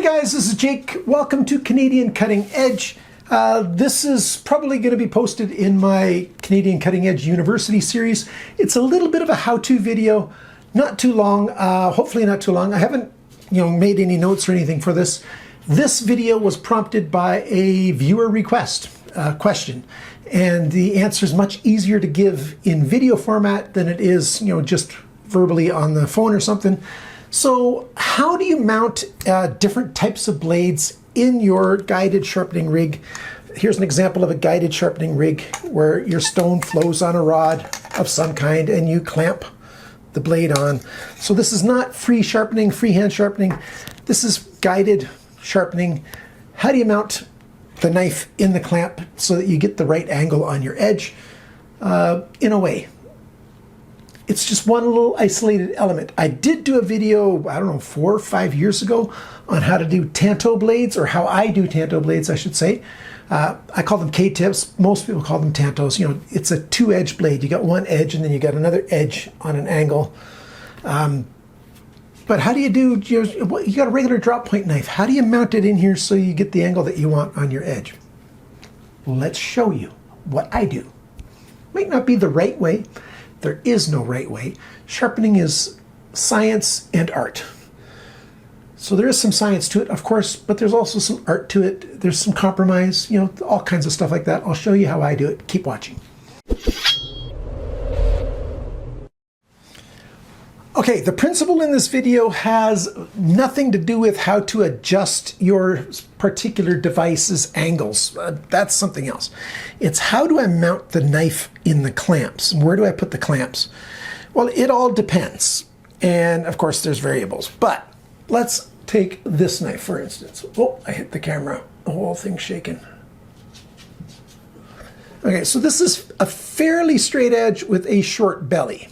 Hey guys, this is Jake. Welcome to Canadian Cutting Edge. This is probably going to be posted in my Canadian Cutting Edge University series. It's a little bit of a how-to video, not too long, hopefully not too long. I haven't made any notes or anything for this. This video was prompted by a viewer request question, and the answer is much easier to give in video format than it is just verbally on the phone or something. So how do you mount different types of blades in your guided sharpening rig? Here's an example of a guided sharpening rig where your stone flows on a rod of some kind and you clamp the blade on. So this is not freehand sharpening. This is guided sharpening. How do you mount the knife in the clamp so that you get the right angle on your edge? In a way, it's just one little isolated element. I did do a video, I don't know, 4 or 5 years ago on how to do tanto blades, or how I do tanto blades, I should say. I call them K-tips. Most people call them tantos. It's a two-edge blade. You got one edge and then you got another edge on an angle. But how do you do, you got a regular drop point knife. How do you mount it in here so you get the angle that you want on your edge? Let's show you what I do. Might not be the right way. There is no right way. Sharpening is science and art. So there is some science to it, of course, but there's also some art to it. There's some compromise, all kinds of stuff like that. I'll show you how I do it. Keep watching. Okay, the principle in this video has nothing to do with how to adjust your particular device's angles. That's something else. It's how do I mount the knife in the clamps? Where do I put the clamps? Well, it all depends. And of course, there's variables. But let's take this knife, for instance. Oh, I hit the camera. The whole thing's shaking. Okay, so this is a fairly straight edge with a short belly.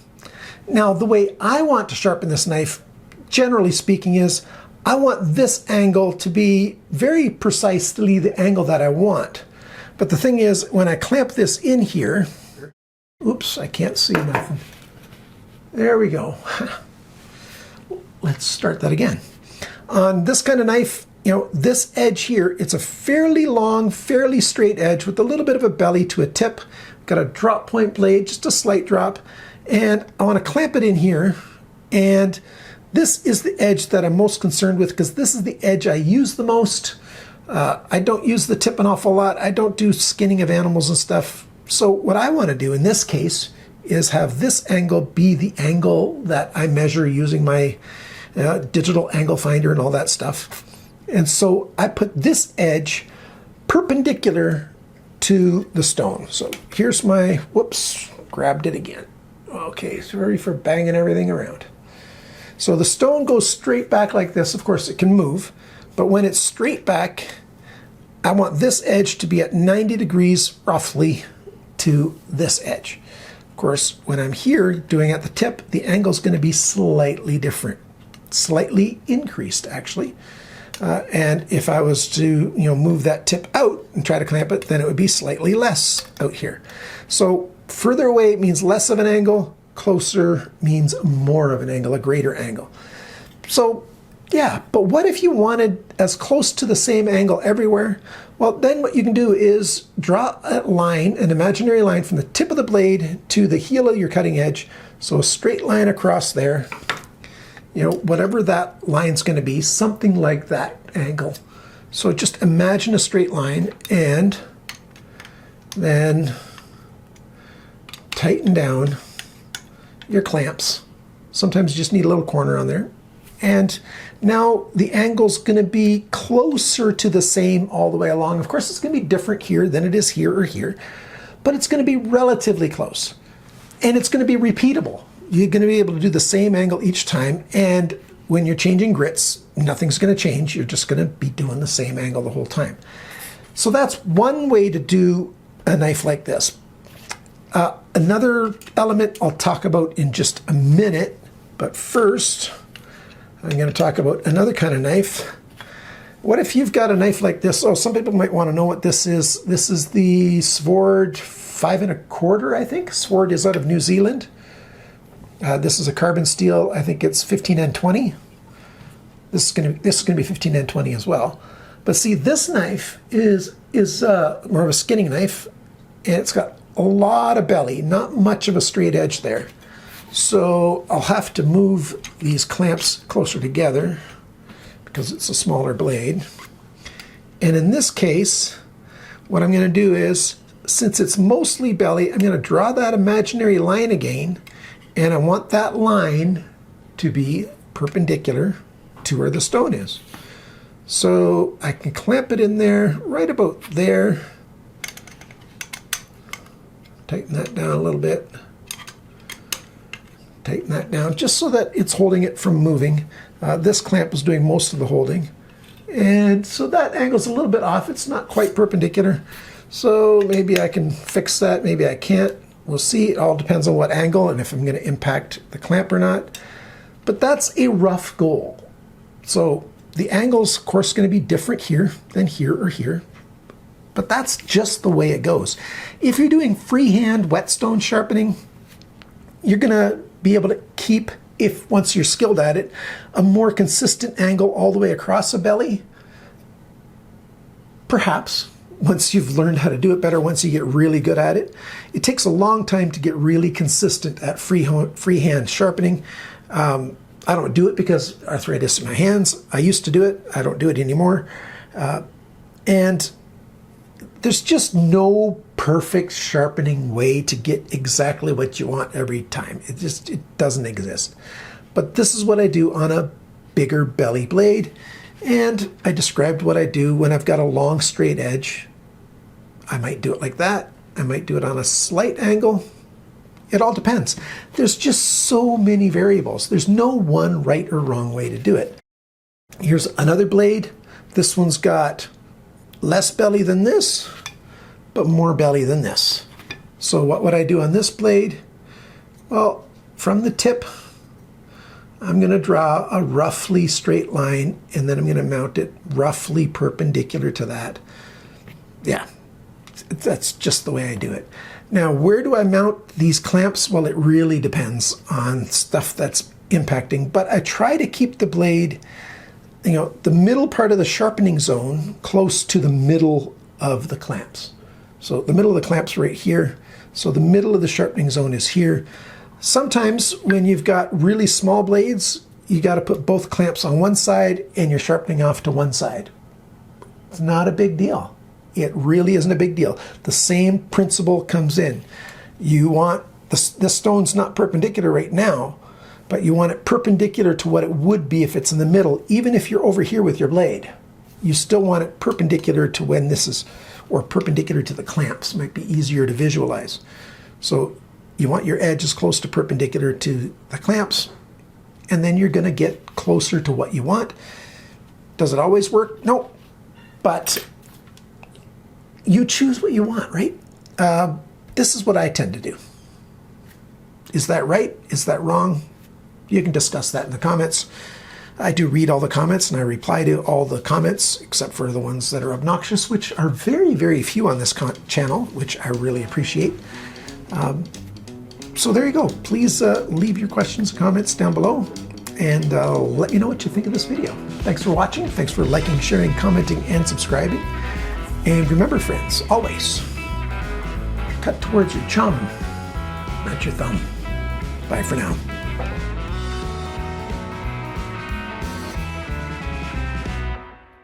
Now, the way I want to sharpen this knife, generally speaking, is I want this angle to be very precisely the angle that I want. But the thing is, when I clamp this in here, oops, I can't see nothing. There we go. Let's start that again. On this kind of knife, this edge here, it's a fairly long, fairly straight edge with a little bit of a belly to a tip. Got a drop point blade, just a slight drop. And I want to clamp it in here, and this is the edge that I'm most concerned with because this is the edge I use the most. I don't use the tip an awful lot. I don't do skinning of animals and stuff. So what I want to do in this case is have this angle be the angle that I measure using my digital angle finder and all that stuff. And so I put this edge perpendicular to the stone. So here's my, whoops, grabbed it again. Okay, sorry for banging everything around. So the stone goes straight back like this. Of course, it can move, but when it's straight back, I want this edge to be at 90 degrees roughly to this edge. Of course, when I'm here doing at the tip, the angle is going to be slightly different, slightly increased actually. And if I was to move that tip out and try to clamp it, then it would be slightly less out here. So further away means less of an angle, closer means more of an angle, a greater angle. So yeah, but what if you wanted as close to the same angle everywhere? Well, then what you can do is draw a line, an imaginary line from the tip of the blade to the heel of your cutting edge. So a straight line across there, whatever that line's going to be, something like that angle. So just imagine a straight line and then tighten down your clamps. Sometimes you just need a little corner on there. And now the angle's going to be closer to the same all the way along. Of course, it's going to be different here than it is here or here, but it's going to be relatively close. And it's going to be repeatable. You're going to be able to do the same angle each time. And when you're changing grits, nothing's going to change. You're just going to be doing the same angle the whole time. So that's one way to do a knife like this. Another element I'll talk about in just a minute, but first I'm going to talk about another kind of knife. What if you've got a knife like this? Oh, some people might want to know what this is. This is the Sword 5 1/4, I think. Sword is out of New Zealand. This is a carbon steel. I think it's 15N20. This is gonna be 15 and 20 as well. But see, this knife is more of a skinning knife, and it's got a lot of belly, not much of a straight edge there. So I'll have to move these clamps closer together because it's a smaller blade. And in this case, what I'm going to do is, since it's mostly belly, I'm going to draw that imaginary line again, and I want that line to be perpendicular to where the stone is. So I can clamp it in there, right about there. Tighten that down a little bit. Tighten that down just so that it's holding it from moving. This clamp is doing most of the holding. And so that angle's a little bit off. It's not quite perpendicular. So maybe I can fix that, maybe I can't. We'll see. It all depends on what angle and if I'm going to impact the clamp or not. But that's a rough goal. So the angle's, of course, going to be different here than here or here. But that's just the way it goes. If you're doing freehand whetstone sharpening, you're going to be able to keep, if once you're skilled at it, a more consistent angle all the way across the belly. Perhaps, once you've learned how to do it better, once you get really good at it. It takes a long time to get really consistent at freehand sharpening. I don't do it because arthritis in my hands. I used to do it. I don't do it anymore. And there's just no perfect sharpening way to get exactly what you want every time. It doesn't exist. But this is what I do on a bigger belly blade. And I described what I do when I've got a long straight edge. I might do it like that. I might do it on a slight angle. It all depends. There's just so many variables. There's no one right or wrong way to do it. Here's another blade. This one's got less belly than this, but more belly than this. So what would I do on this blade? Well, from the tip, I'm going to draw a roughly straight line, and then I'm going to mount it roughly perpendicular to that. Yeah, that's just the way I do it. Now, where do I mount these clamps? Well, it really depends on stuff that's impacting, but I try to keep the blade, the middle part of the sharpening zone close to the middle of the clamps. So the middle of the clamps right here. So the middle of the sharpening zone is here. Sometimes when you've got really small blades, you got to put both clamps on one side and you're sharpening off to one side. It's not a big deal. It really isn't a big deal. The same principle comes in. You want, this stone's not perpendicular right now, but you want it perpendicular to what it would be if it's in the middle, even if you're over here with your blade. You still want it perpendicular to when this is, or perpendicular to the clamps. Might be easier to visualize. So you want your edge as close to perpendicular to the clamps, and then you're going to get closer to what you want. Does it always work? No. But you choose what you want, right? This is what I tend to do. Is that right? Is that wrong? You can discuss that in the comments. I do read all the comments and I reply to all the comments except for the ones that are obnoxious, which are very, very few on this channel, which I really appreciate. So there you go. Please leave your questions and comments down below and let me know what you think of this video. Thanks for watching. Thanks for liking, sharing, commenting, and subscribing. And remember, friends, always cut towards your chum, not your thumb. Bye for now.